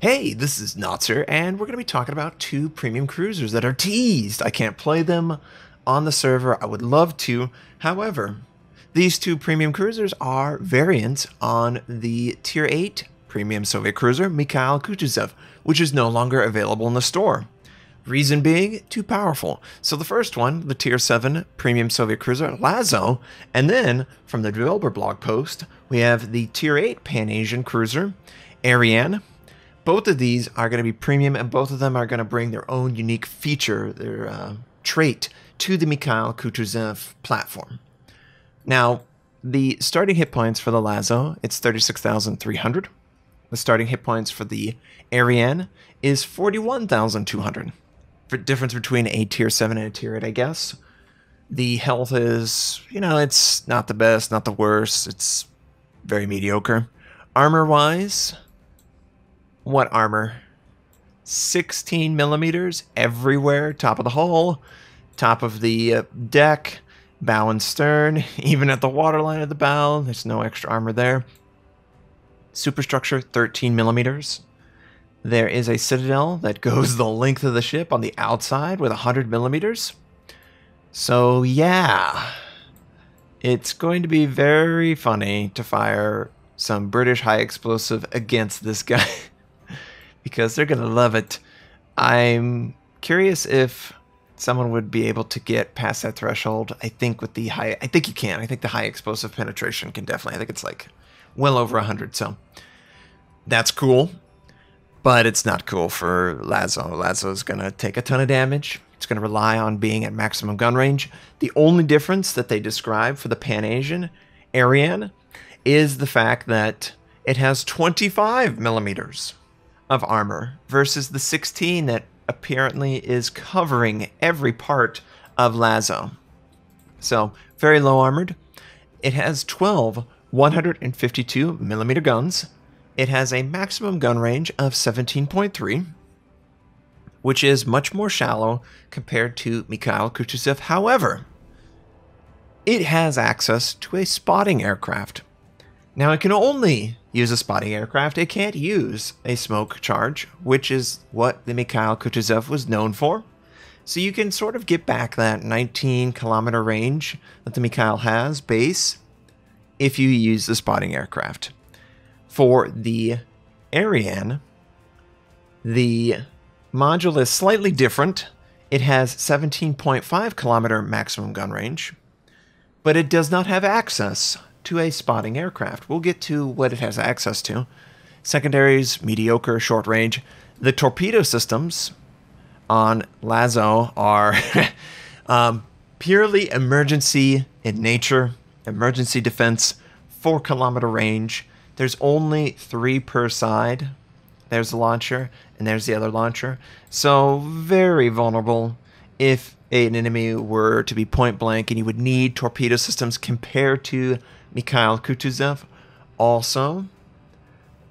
Hey, this is Notzer, and we're going to be talking about two premium cruisers that are teased. I can't play them on the server. I would love to. However, these two premium cruisers are variants on the Tier 8 premium Soviet cruiser, Mikhail Kutuzov, which is no longer available in the store. Reason being, too powerful. So the first one, the Tier 7 premium Soviet cruiser, Lazo, and then, from the developer blog post, we have the Tier 8 Pan-Asian cruiser, Ariane. Both of these are going to be premium, and both of them are going to bring their own unique feature, their trait, to the Mikhail Kutuzov platform. Now, the starting hit points for the Lazo, it's 36,300. The starting hit points for the Ariane is 41,200. The difference between a Tier 7 and a Tier 8, I guess. The health is, it's not the best, not the worst. It's very mediocre. Armor-wise, what armor? 16 millimeters everywhere, top of the hull, top of the deck, bow and stern, even at the waterline of the bow, there's no extra armor there. Superstructure, 13 millimeters. There is a citadel that goes the length of the ship on the outside with 100 millimeters. So yeah, it's going to be very funny to fire some British high explosive against this guy. Because they're going to love it. I'm curious if someone would be able to get past that threshold. I think you can. I think the high explosive penetration can definitely. I think it's like well over 100. So that's cool. But it's not cool for Lazo. Lazo is going to take a ton of damage. It's going to rely on being at maximum gun range. The only difference that they describe for the Pan-Asian Ariane is the fact that it has 25 millimeters of armor versus the 16 that apparently is covering every part of Lazo. So, very low armored. It has 12 152 millimeter guns. It has a maximum gun range of 17.3, which is much more shallow compared to Mikhail Kutuzov. However, it has access to a spotting aircraft. Now, it can only use a spotting aircraft. It can't use a smoke charge, which is what the Mikhail Kutuzov was known for. So you can sort of get back that 19-kilometer range that the Mikhail has base if you use the spotting aircraft. For the Ariane, the module is slightly different. It has 17.5-kilometer maximum gun range, but it does not have access to a spotting aircraft. We'll get to what it has access to. Secondaries, mediocre, short range. The torpedo systems on Lazo are purely emergency in nature. Emergency defense, 4-kilometer range. There's only 3 per side. There's the launcher, and there's the other launcher. So very vulnerable if an enemy were to be point blank, and you would need torpedo systems compared to Mikhail Kutuzov. Also,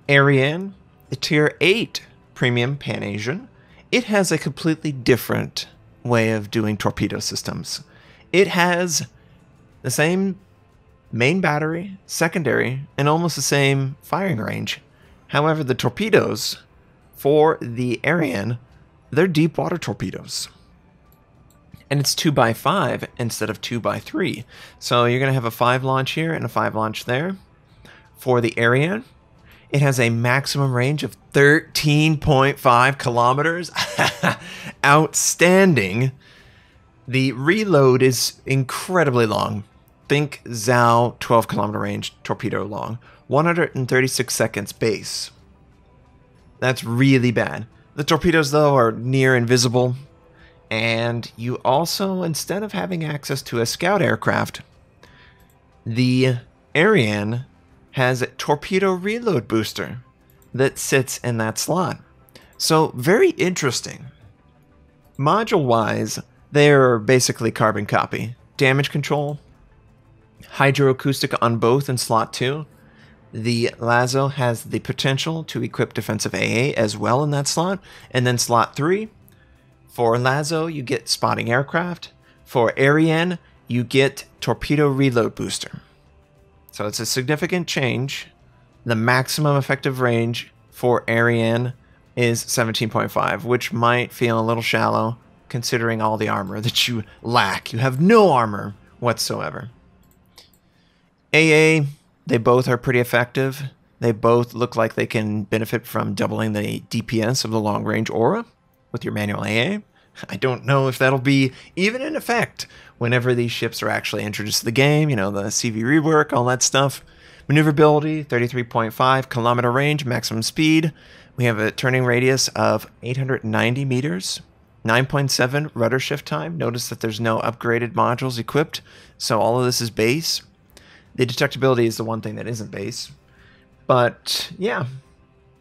Ariane, the Tier 8 premium Pan-Asian, it has a completely different way of doing torpedo systems. It has the same main battery, secondary, and almost the same firing range. However, the torpedoes for the Ariane, they're deep water torpedoes. And it's 2x5 instead of 2x3. So you're going to have a 5 launch here and a 5 launch there. For the Ariane, it has a maximum range of 13.5 kilometers. Outstanding. The reload is incredibly long. Think Zhao 12-kilometer range torpedo long. 136 seconds base. That's really bad. The torpedoes, though, are near invisible. And you also, instead of having access to a scout aircraft, the Ariane has a torpedo reload booster that sits in that slot. So, very interesting. Module-wise, they're basically carbon copy. Damage control, hydroacoustic on both in slot 2. The Lazo has the potential to equip defensive AA as well in that slot. And then slot 3, for Lazo, you get spotting aircraft. For Ariane, you get torpedo reload booster. So it's a significant change. The maximum effective range for Ariane is 17.5, which might feel a little shallow considering all the armor that you lack. You have no armor whatsoever. AA, they both are pretty effective. They both look like they can benefit from doubling the DPS of the long-range aura with your manual AA. I don't know if that'll be even in effect whenever these ships are actually introduced to the game, you know, the CV rework, all that stuff. Maneuverability, 33.5, kilometer range, maximum speed. We have a turning radius of 890 meters, 9.7 rudder shift time. Notice that there's no upgraded modules equipped, so all of this is base. The detectability is the one thing that isn't base. But, yeah,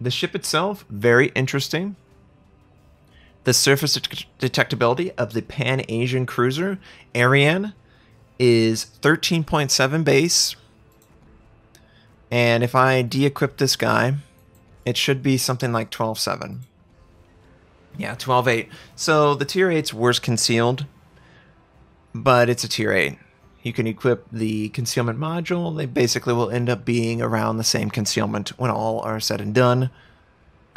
the ship itself, very interesting. The surface detectability of the Pan-Asian cruiser, Ariane, is 13.7 base. And if I de-equip this guy, it should be something like 12.7. Yeah, 12.8. So the tier 8's worse concealed, but it's a tier 8. You can equip the concealment module. They basically will end up being around the same concealment when all are said and done.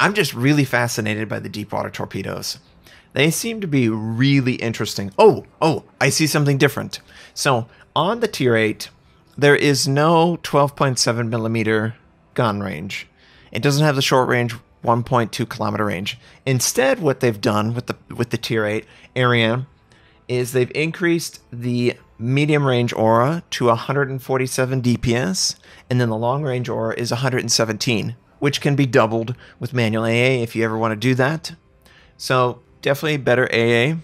I'm just really fascinated by the deep water torpedoes. They seem to be really interesting. Oh, I see something different. So on the tier 8, there is no 12.7 millimeter gun range. It doesn't have the short range 1.2 kilometer range. Instead, what they've done with the tier 8 Ariane is they've increased the medium range aura to 147 DPS, and then the long range aura is 117, which can be doubled with manual AA if you ever want to do that. So definitely better AA.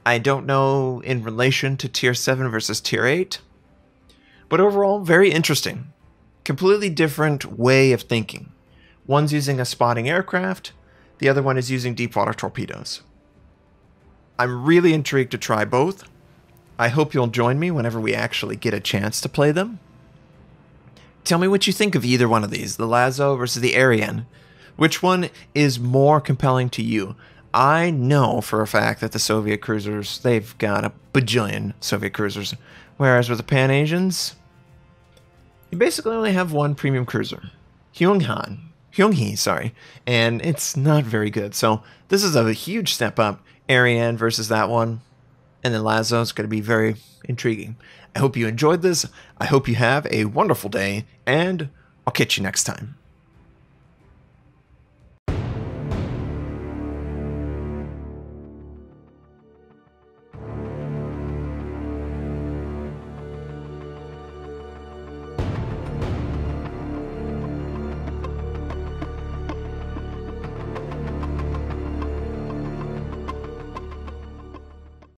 I don't know in relation to tier 7 versus tier 8, but overall very interesting. Completely different way of thinking. One's using a spotting aircraft, the other one is using deep water torpedoes. I'm really intrigued to try both. I hope you'll join me whenever we actually get a chance to play them. Tell me what you think of either one of these, the Lazo versus the Ariane. Which one is more compelling to you? I know for a fact that the Soviet cruisers, they've got a bajillion Soviet cruisers. Whereas with the Pan-Asians, you basically only have one premium cruiser. Hyung-hee, sorry. And it's not very good. So this is a huge step up. Ariane versus that one. And then Lazo is going to be very intriguing. I hope you enjoyed this. I hope you have a wonderful day. And I'll catch you next time.